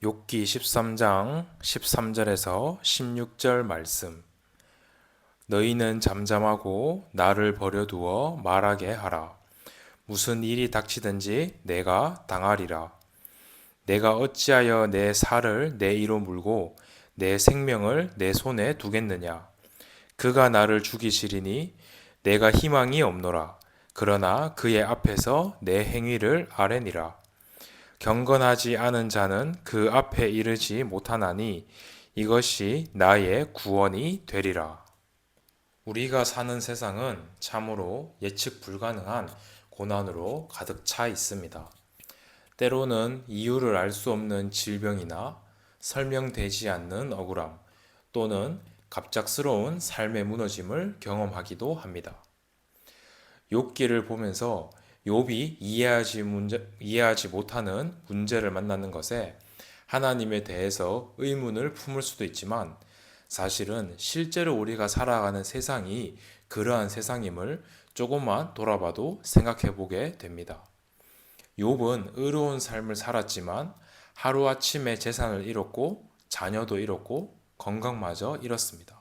욥기 13장 13절에서 16절 말씀. 너희는 잠잠하고 나를 버려두어 말하게 하라. 무슨 일이 닥치든지 내가 당하리라. 내가 어찌하여 내 살을 내 이로 물고 내 생명을 내 손에 두겠느냐. 그가 나를 죽이시리니 내가 희망이 없노라. 그러나 그의 앞에서 내 행위를 아뢰니라. 경건하지 않은 자는 그 앞에 이르지 못하나니 이것이 나의 구원이 되리라. 우리가 사는 세상은 참으로 예측 불가능한 고난으로 가득 차 있습니다. 때로는 이유를 알 수 없는 질병이나 설명되지 않는 억울함 또는 갑작스러운 삶의 무너짐을 경험하기도 합니다. 욥기를 보면서 욥이 이해하지 못하는 문제를 만나는 것에 하나님에 대해서 의문을 품을 수도 있지만 사실은 실제로 우리가 살아가는 세상이 그러한 세상임을 조금만 돌아봐도 생각해 보게 됩니다. 욥은 의로운 삶을 살았지만 하루아침에 재산을 잃었고 자녀도 잃었고 건강마저 잃었습니다.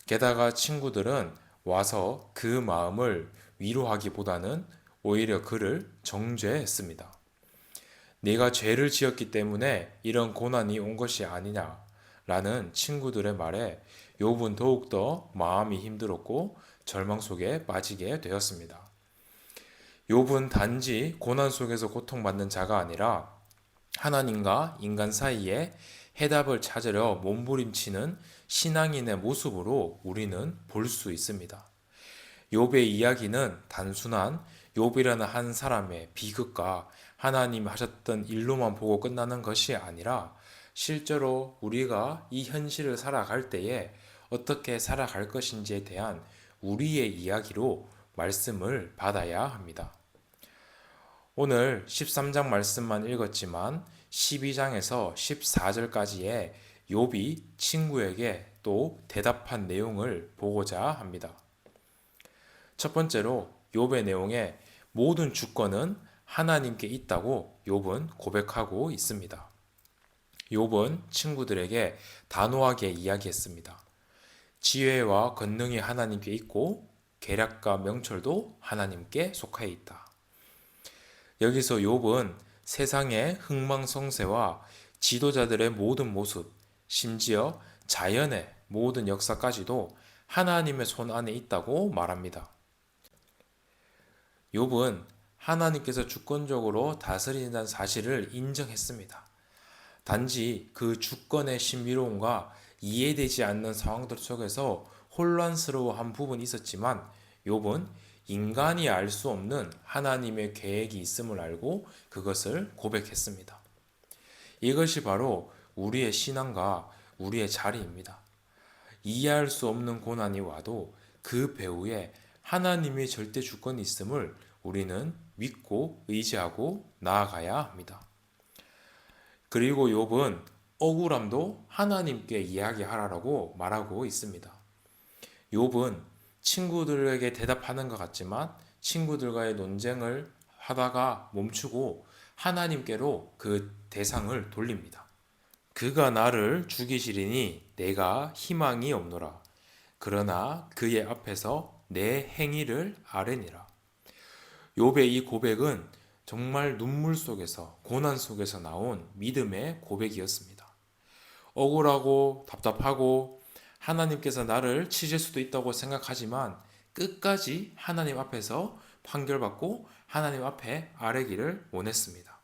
게다가 친구들은 와서 그 마음을 위로하기보다는 오히려 그를 정죄했습니다. 네가 죄를 지었기 때문에 이런 고난이 온 것이 아니냐 라는 친구들의 말에 욥은 더욱더 마음이 힘들었고 절망 속에 빠지게 되었습니다. 욥은 단지 고난 속에서 고통받는 자가 아니라 하나님과 인간 사이에 해답을 찾으려 몸부림치는 신앙인의 모습으로 우리는 볼 수 있습니다. 욥의 이야기는 단순한 욥이라는 한 사람의 비극과 하나님 하셨던 일로만 보고 끝나는 것이 아니라 실제로 우리가 이 현실을 살아갈 때에 어떻게 살아갈 것인지에 대한 우리의 이야기로 말씀을 받아야 합니다. 오늘 13장 말씀만 읽었지만 12장에서 14절까지의 욥이 친구에게 또 대답한 내용을 보고자 합니다. 첫 번째로 욥의 내용에 모든 주권은 하나님께 있다고 욥은 고백하고 있습니다. 욥은 친구들에게 단호하게 이야기했습니다. 지혜와 권능이 하나님께 있고 계략과 명철도 하나님께 속해 있다. 여기서 욥은 세상의 흥망성쇠와 지도자들의 모든 모습, 심지어 자연의 모든 역사까지도 하나님의 손 안에 있다고 말합니다. 욥은 하나님께서 주권적으로 다스리는 사실을 인정했습니다. 단지 그 주권의 신비로움과 이해되지 않는 상황들 속에서 혼란스러워한 부분이 있었지만 욥은 인간이 알 수 없는 하나님의 계획이 있음을 알고 그것을 고백했습니다. 이것이 바로 우리의 신앙과 우리의 자리입니다. 이해할 수 없는 고난이 와도 그 배후에 하나님의 절대 주권이 있음을 우리는 믿고 의지하고 나아가야 합니다. 그리고 욥은 억울함도 하나님께 이야기하라고 말하고 있습니다. 욥은 친구들에게 대답하는 것 같지만 친구들과의 논쟁을 하다가 멈추고 하나님께로 그 대상을 돌립니다. 그가 나를 죽이시리니 내가 희망이 없노라. 그러나 그의 앞에서 내 행위를 아뢰니라. 욥의 이 고백은 정말 눈물 속에서 고난 속에서 나온 믿음의 고백이었습니다. 억울하고 답답하고 하나님께서 나를 치실 수도 있다고 생각하지만 끝까지 하나님 앞에서 판결받고 하나님 앞에 아뢰기를 원했습니다.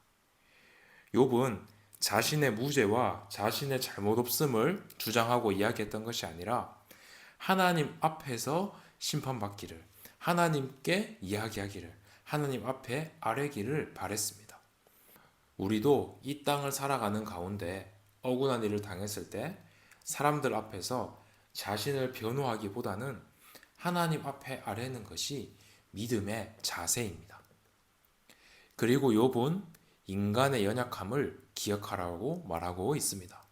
욥은 자신의 무죄와 자신의 잘못 없음을 주장하고 이야기했던 것이 아니라 하나님 앞에서 심판받기를, 하나님께 이야기하기를, 하나님 앞에 아뢰기를 바랬습니다. 우리도 이 땅을 살아가는 가운데 억울한 일을 당했을 때 사람들 앞에서 자신을 변호하기보다는 하나님 앞에 아뢰는 것이 믿음의 자세입니다. 그리고 욥은 인간의 연약함을 기억하라고 말하고 있습니다.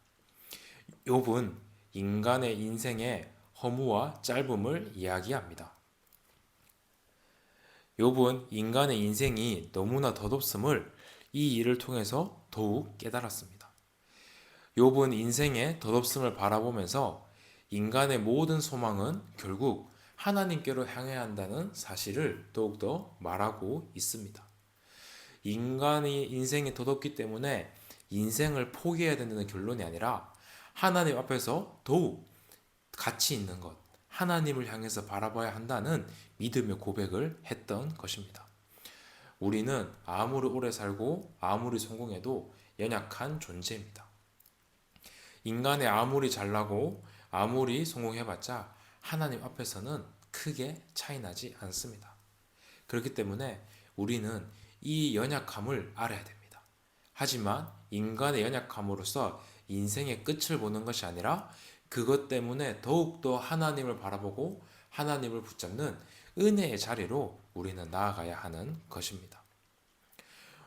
욥은 인간의 인생의 허무와 짧음을 이야기합니다. 욥은 인간의 인생이 너무나 덧없음을 이 일을 통해서 더욱 깨달았습니다. 욥은 인생의 덧없음을 바라보면서 인간의 모든 소망은 결국 하나님께로 향해야 한다는 사실을 더욱더 말하고 있습니다. 인간이 인생이 덧없기 때문에 인생을 포기해야 된다는 결론이 아니라 하나님 앞에서 더욱 가치 있는 것, 하나님을 향해서 바라봐야 한다는 믿음의 고백을 했던 것입니다. 우리는 아무리 오래 살고 아무리 성공해도 연약한 존재입니다. 인간이 아무리 잘나고 아무리 성공해봤자 하나님 앞에서는 크게 차이나지 않습니다. 그렇기 때문에 우리는 이 연약함을 알아야 됩니다. 하지만 인간의 연약함으로써 인생의 끝을 보는 것이 아니라 그것 때문에 더욱더 하나님을 바라보고 하나님을 붙잡는 은혜의 자리로 우리는 나아가야 하는 것입니다.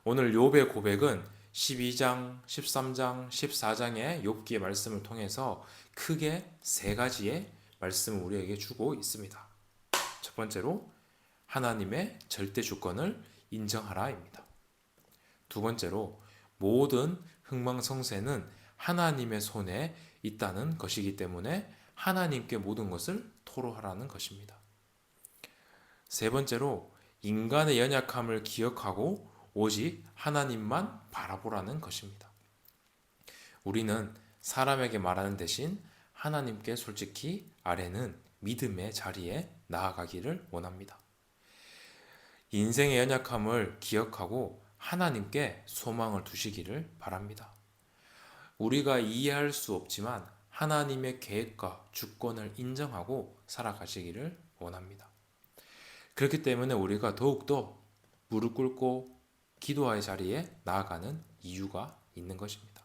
오늘 욥의 고백은 12장, 13장, 14장의 욥기의 말씀을 통해서 크게 세 가지의 말씀을 우리에게 주고 있습니다. 첫 번째로 하나님의 절대 주권을 인정하라입니다. 두 번째로 모든 흥망성쇠는 하나님의 손에 있다는 것이기 때문에 하나님께 모든 것을 토로하라는 것입니다. 세 번째로 인간의 연약함을 기억하고 오직 하나님만 바라보라는 것입니다. 우리는 사람에게 말하는 대신 하나님께 솔직히 아뢰는 믿음의 자리에 나아가기를 원합니다. 인생의 연약함을 기억하고 하나님께 소망을 두시기를 바랍니다. 우리가 이해할 수 없지만 하나님의 계획과 주권을 인정하고 살아가시기를 원합니다. 그렇기 때문에 우리가 더욱더 무릎 꿇고 기도의 자리에 나아가는 이유가 있는 것입니다.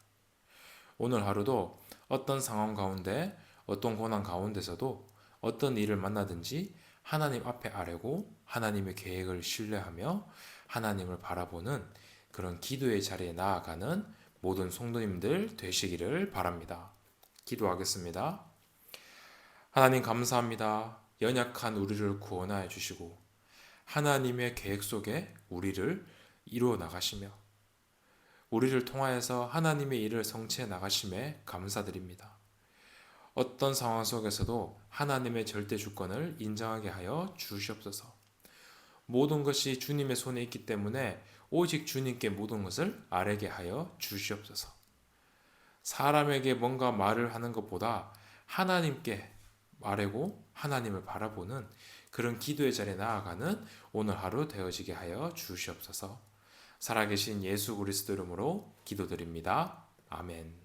오늘 하루도 어떤 상황 가운데, 어떤 고난 가운데서도 어떤 일을 만나든지 하나님 앞에 아뢰고 하나님의 계획을 신뢰하며 하나님을 바라보는 그런 기도의 자리에 나아가는 모든 성도님들 되시기를 바랍니다. 기도하겠습니다. 하나님 감사합니다. 연약한 우리를 구원하여 주시고 하나님의 계획 속에 우리를 이루어 나가시며 우리를 통하여서 하나님의 일을 성취해 나가심에 감사드립니다. 어떤 상황 속에서도 하나님의 절대 주권을 인정하게 하여 주시옵소서. 모든 것이 주님의 손에 있기 때문에 오직 주님께 모든 것을 아뢰게 하여 주시옵소서. 사람에게 뭔가 말을 하는 것보다 하나님께 아뢰고 하나님을 바라보는 그런 기도의 자리에 나아가는 오늘 하루 되어지게 하여 주시옵소서. 살아계신 예수 그리스도 이름으로 기도드립니다. 아멘.